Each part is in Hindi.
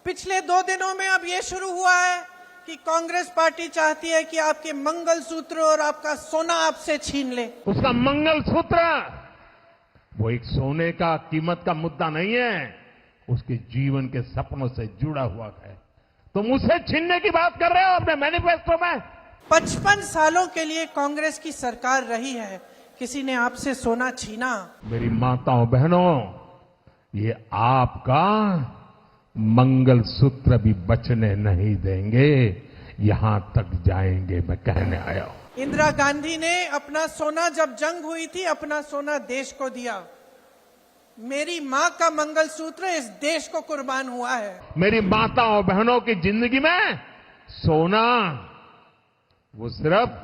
पिछले 2 दिनों में अब ये शुरू हुआ है कि कांग्रेस पार्टी चाहती है कि आपके मंगलसूत्र और आपका सोना आपसे छीन ले। उसका मंगलसूत्र वो एक सोने का कीमत का मुद्दा नहीं है, उसके जीवन के सपनों से जुड़ा हुआ है। तुम उसे छीनने की बात कर रहे हो अपने मैनिफेस्टो में। 55 सालों के लिए कांग्रेस की सरकार रही है, किसी ने आपसे सोना छीना? मेरी माताओं बहनों, ये आपका मंगलसूत्र भी बचने नहीं देंगे, यहां तक जाएंगे, मैं कहने आया हूं। इंदिरा गांधी ने अपना सोना, जब जंग हुई थी, अपना सोना देश को दिया। मेरी मां का मंगलसूत्र इस देश को कुर्बान हुआ है। मेरी माताओं बहनों की जिंदगी में सोना वो सिर्फ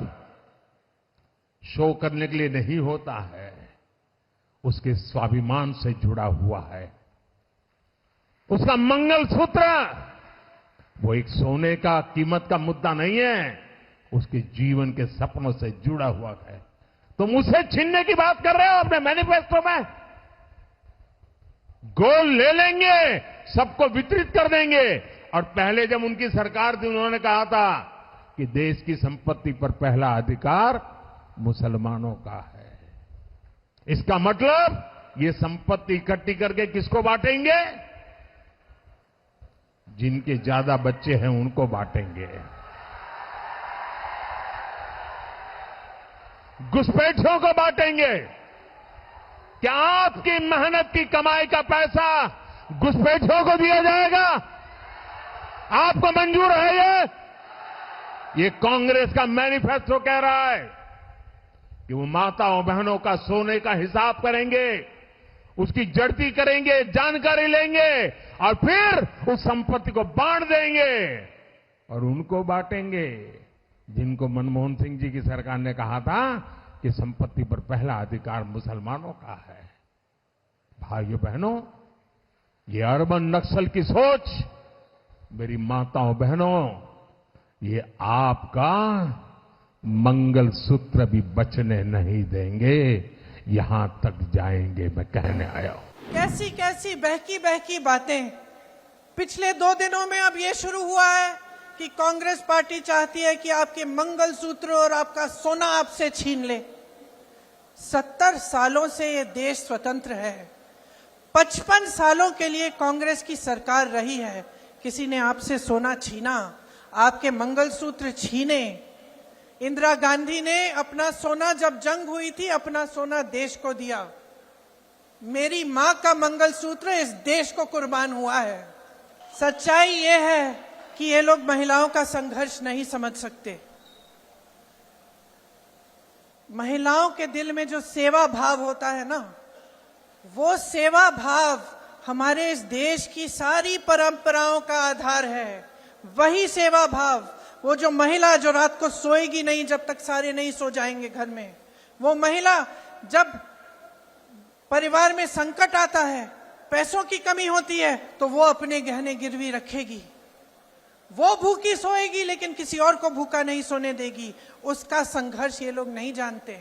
शो करने के लिए नहीं होता है, उसके स्वाभिमान से जुड़ा हुआ है। उसका मंगलसूत्र वो एक सोने का कीमत का मुद्दा नहीं है, उसके जीवन के सपनों से जुड़ा हुआ है। तुम उसे छीनने की बात कर रहे हो अपने मैनिफेस्टो में। गोल्ड ले लेंगे, सबको वितरित कर देंगे। और पहले जब उनकी सरकार थी, उन्होंने कहा था कि देश की संपत्ति पर पहला अधिकार मुसलमानों का है। इसका मतलब ये संपत्ति इकट्ठी करके किसको बांटेंगे? जिनके ज्यादा बच्चे हैं उनको बांटेंगे। घुसपैठियों को बांटेंगे। क्या आपकी मेहनत की कमाई का पैसा घुसपैठियों को दिया जाएगा? आपको मंजूर है ये कांग्रेस का मैनिफेस्टो कह रहा है कि वो माताओं बहनों का सोने का हिसाब करेंगे, उसकी जड़ती करेंगे, जानकारी लेंगे और फिर उस संपत्ति को बांट देंगे। और उनको बांटेंगे जिनको मनमोहन सिंह जी की सरकार ने कहा था कि संपत्ति पर पहला अधिकार मुसलमानों का है। भाइयों बहनों, ये अर्बन नक्सल की सोच, मेरी माताओं बहनों, ये आपका मंगलसूत्र भी बचने नहीं देंगे, यहां तक जाएंगे, मैं कहने आया हूं। कैसी कैसी बहकी बहकी बातें। पिछले 2 दिनों में अब ये शुरू हुआ है कि कांग्रेस पार्टी चाहती है कि आपके मंगलसूत्र और आपका सोना आपसे छीन ले। 70 सालों से ये देश स्वतंत्र है। 55 सालों के लिए कांग्रेस की सरकार रही है, किसी ने आपसे सोना छीना? आपके मंगलसूत्र छीने? इंदिरा गांधी ने अपना सोना, जब जंग हुई थी, अपना सोना देश को दिया। मेरी मां का मंगलसूत्र इस देश को कुर्बान हुआ है। सच्चाई ये है कि ये लोग महिलाओं का संघर्ष नहीं समझ सकते। महिलाओं के दिल में जो सेवा भाव होता है ना, वो सेवा भाव हमारे इस देश की सारी परंपराओं का आधार है। वही सेवा भाव, वो जो महिला जो रात को सोएगी नहीं जब तक सारे नहीं सो जाएंगे घर में, वो महिला जब परिवार में संकट आता है, पैसों की कमी होती है, तो वो अपने गहने गिरवी रखेगी। वो भूखी सोएगी लेकिन किसी और को भूखा नहीं सोने देगी। उसका संघर्ष ये लोग नहीं जानते।